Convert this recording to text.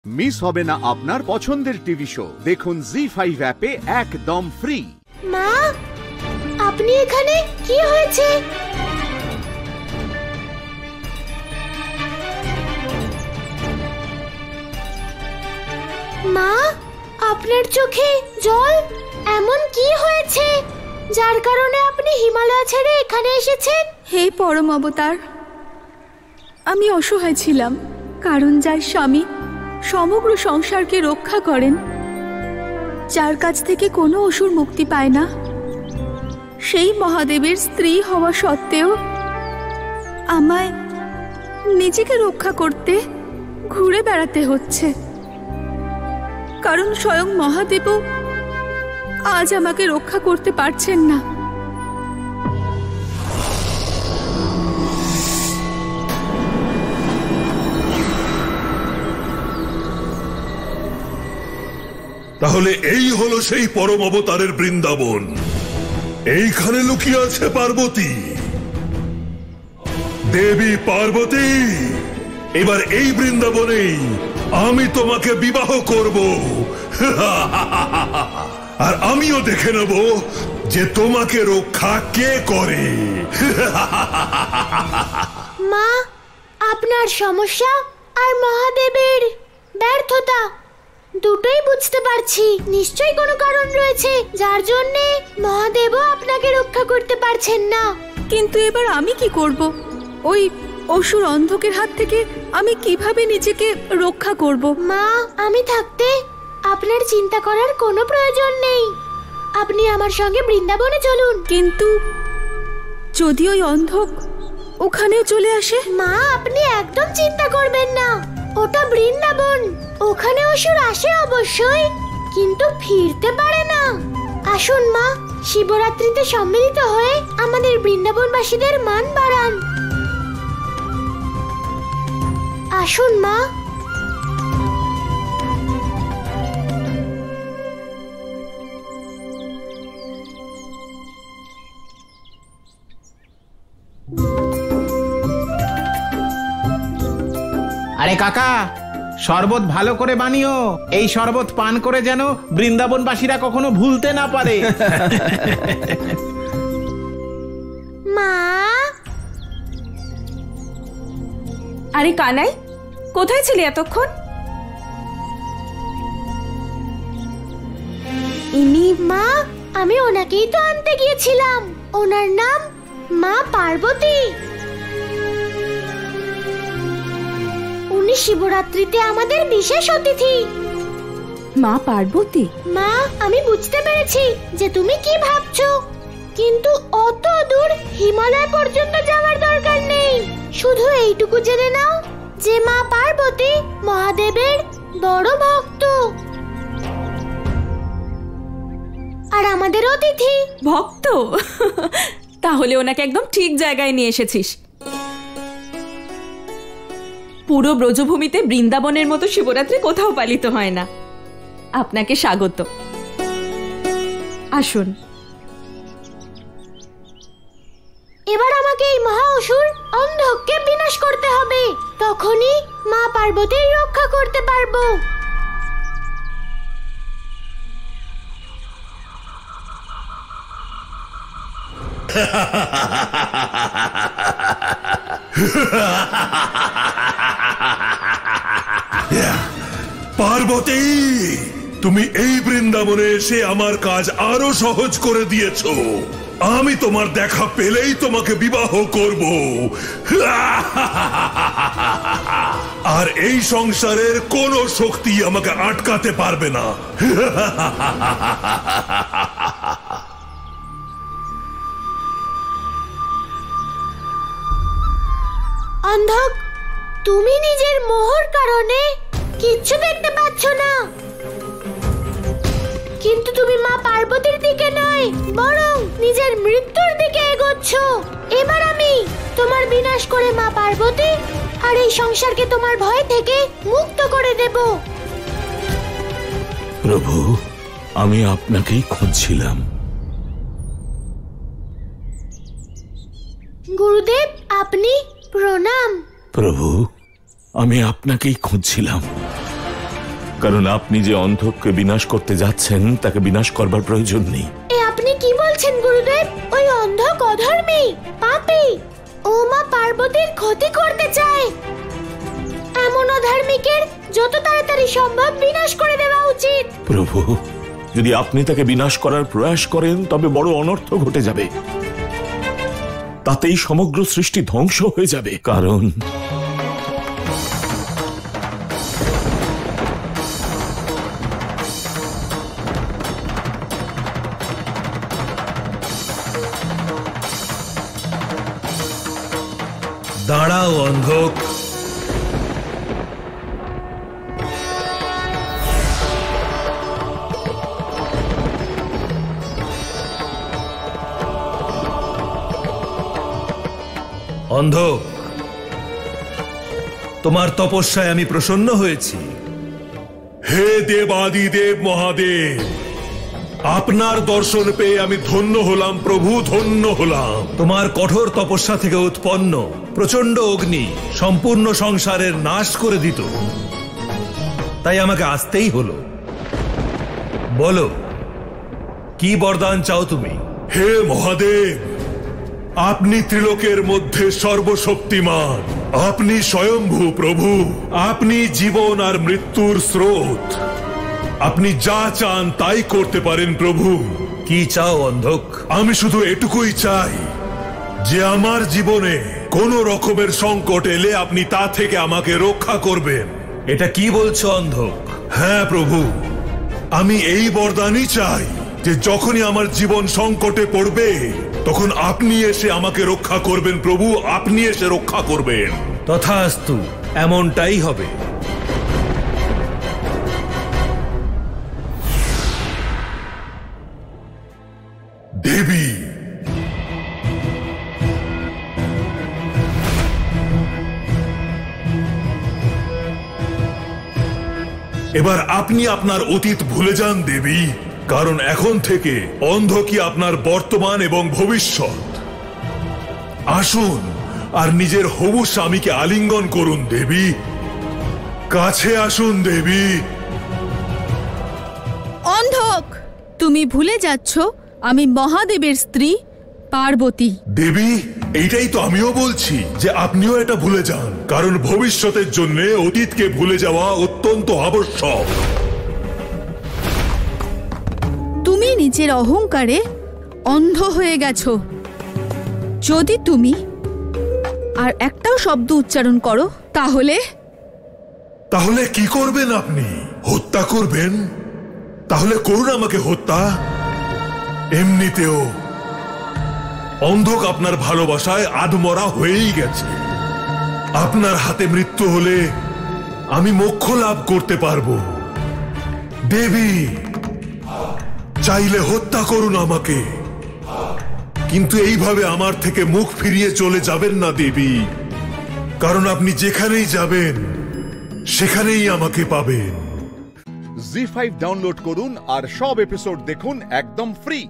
Miss হবে না আপনার পছন্দের টিভি শো। দেখুন জি5 অ্যাপে একদম ফ্রি। মা, আপনি এখানে? কি হয়েছে? মা, আপনার চোখে জল? এমন কি হয়েছে যার কারণে আপনি হিমালয় ছেড়ে এখানে এসেছেন? হে পরম অবতার, আমি অসহায় ছিলাম, কারণ যার স্বামী সমগ্র সংসারকে রক্ষা করেন, যার কাছ থেকে কোনো অসুর মুক্তি পায় না, সেই মহাদেবের স্ত্রী হওয়া সত্ত্বেও আমায় নিজেকে রক্ষা করতে ঘুরে বেড়াতে হচ্ছে। কারণ স্বয়ং মহাদেবও আজ আমাকে রক্ষা করতে পারছেন না। তাহলে এই হলো সেই পরম অবতারের বৃন্দাবন। এইখানে লুকিয়ে আছে পার্বতী। দেবী পার্বতী, এবার এই বৃন্দাবনেই আমি তোমাকে বিবাহ করব। আর আমিও দেখে নেব যে তোমাকে রক্ষা কে করে। মা, আপনার সমস্যা আর মহাদেবের ব্যর্থতা দুটোই বুঝতে পারছি। নিশ্চয়ই কোনো কারণ রয়েছে যার জন্য মহাদেবও আপনাকে রক্ষা করতে পারছেন না। কিন্তু এবার আমি কি করব? ওই অসুর অন্ধকের হাত থেকে আমি কিভাবে নিজেকে রক্ষা করব? মা, আমি থাকতে আপনার চিন্তা করার কোনো প্রয়োজন নেই। আপনি আমার সঙ্গে বৃন্দাবনে চলুন। কিন্তু যদি ওই অন্ধক ওখানেও চলে আসে? মা, আপনি একদম চিন্তা করবেন না। ওটা বৃন্দাবন, ওখানে অসুর আসে অবশ্যই, কিন্তু ফিরতে পারে না। আসুন মা, শিবরাত্রিতে সম্মিলিত হয়ে আমাদের বৃন্দাবনবাসীদের মান বাড়ান। আসুন মা। আরে কাকা, শরবত ভালো করে বানিও। এই শরবত পান করে যেন বৃন্দাবনবাসীরা কখনো ভুলতে না পারে। মা। আরে কানাই, কোথায় ছিলি এতক্ষণ? ইনি মা, আমি ওনাকেই তো আনতে গিয়েছিলাম। ওনার নাম মা পার্বতী। উনি শিবরাত্রিতে আমাদের বিশেষ অতিথি। মা পার্বতী? মা, আমি বুঝতে পেরেছি যে তুমি কি ভাবছো, কিন্তু অত দূর হিমালয় পর্যন্ত যাওয়ার দরকার নেই। শুধু এইটুকু জেনে নাও যে মা পার্বতী মহাদেবের বড় ভক্ত আর আমাদের অতিথি। ভক্ত? তাহলে ওনাকে একদম ঠিক জায়গায় নিয়ে এসেছিস। পুরো ব্রজভূমিতে বৃন্দাবনের মতো শিবরাত্রি কোথাও পালিত হয় না। আপনাকে স্বাগত। আসুন। এবার আমাকে এই মহা অসুর অন্ধককে বিনাশ করতে হবে, তখনই মা পার্বতীর রক্ষা করতে পারবো। পার্বতী, তুমি এই বৃন্দাবনে এসে আমার কাজ আরো সহজ করে দিয়েছো। আমি তোমার দেখা পেলেই তোমাকে বিবাহ করব। আর এই সংসারের কোনো শক্তি আমাকে আটকাতে পারবে না। অন্ধক, তুমি নিজের মোহর কারণে কিচ্ছু দেখতে পাচ্ছ না, কিন্তু তুমি মা পার্বতীর দিকে নয়, বরং নিজের মৃত্যুর দিকে এগোচ্ছ। এবার আমি তোমার বিনাশ করে মা পার্বতী আর এই সংসারকে তোমার ভয় থেকে মুক্ত করে দেব। প্রভু, আমি আপনাকেই খুঁজছিলাম। গুরুদেব, আপনি? প্রণাম। প্রভু, আমি আপনাকেই খুঁজছিলাম। কারণ আপনি যে অন্ধককে বিনাশ করতে যাচ্ছেন তাকে বিনাশ করবার প্রয়োজন নেই। এ আপনি কি বলছেন গুরুদেব? ওই অন্ধক অধর্মী, পাপী, ও মা পার্বতীর ক্ষতি করতে চায়। এমন অধর্মীকের যত তাড়াতাড়ি সম্ভব বিনাশ করে দেওয়া উচিত। প্রভু, যদি আপনি তাকে বিনাশ করার প্রয়াস করেন তবে বড় অনর্থ ঘটে যাবে। তাতেই সমগ্র সৃষ্টি ধ্বংস হয়ে যাবে। কারণ দাঁড়াও অন্ধক। অন্ধক, তোমার তপস্যায় আমি প্রসন্ন হয়েছি। হে দেবাদিদেব মহাদেব, আপনার দর্শন পেয়ে আমি ধন্য হলাম প্রভু, ধন্য হলাম। তোমার কঠোর তপস্যা থেকে উৎপন্ন প্রচন্ড অগ্নি সম্পূর্ণ সংসারের নাশ করে দিত, তাই আমাকে আসতেই হলো। বলো, কি বরদান চাও তুমি? হে মহাদেব, আপনি ত্রিলোকের মধ্যে সর্বশক্তিমান, আপনি স্বয়ম্ভু প্রভু, আপনি জীবন আর মৃত্যুর স্রোত, আপনি যা চান তাই করতে পারেন প্রভু। কি চাও অন্ধক? আমি শুধু এটুকুই চাই যে আমার জীবনে কোন রকমের সংকট এলে আপনি তা থেকে আমাকে রক্ষা করবেন। এটা কি বলছো অন্ধক? হ্যাঁ প্রভু, আমি এই বরদানই চাই যে যখনই আমার জীবন সংকটে পড়বে তখন আপনি এসে আমাকে রক্ষা করবেন প্রভু, আপনি এসে রক্ষা করবেন। তথাস্তু, এমনটাই হবে। দেবী, এবার আপনি আপনার অতীত ভুলে যান দেবী, কারণ এখন থেকে অন্ধ কি আপনার বর্তমান এবং ভবিষ্যৎ। আসুন আর নিজের হবু স্বামীকে আলিঙ্গন করুন দেবী, কাছে আসুন দেবী। অন্ধক, তুমি ভুলে যাচ্ছ আমি মহাদেবের স্ত্রী পার্বতী। দেবী, এইটাই তো আমিও বলছি যে আপনিও এটা ভুলে যান, কারণ ভবিষ্যতের জন্য অতীতকে ভুলে যাওয়া অত্যন্ত আবশ্যক। তুমি নিজের অহংকারে অন্ধ হয়ে গেছো। যদি তুমি আর একটাও শব্দ উচ্চারণ করো তাহলে কি করবেন আপনি? হত্যা করবেন? তাহলে করুন আমাকে হত্যা। এমনিতেও অন্ধক আপনার ভালোবাসায় আধমরা হয়েই গেছে। আপনার হাতে মৃত্যু হলে আমি মোক্ষ লাভ করতে পারবো। দেবী, চাইলে হত্যা করুন আমাকে, কিন্তু এইভাবে আমার থেকে মুখ ফিরিয়ে চলে যাবেন না দেবী, কারণ আপনি যেখানেই যাবেন সেখানেই আমাকে পাবেন। জি5 ডাউনলোড করুন আর সব এপিসোড দেখুন একদম ফ্রি।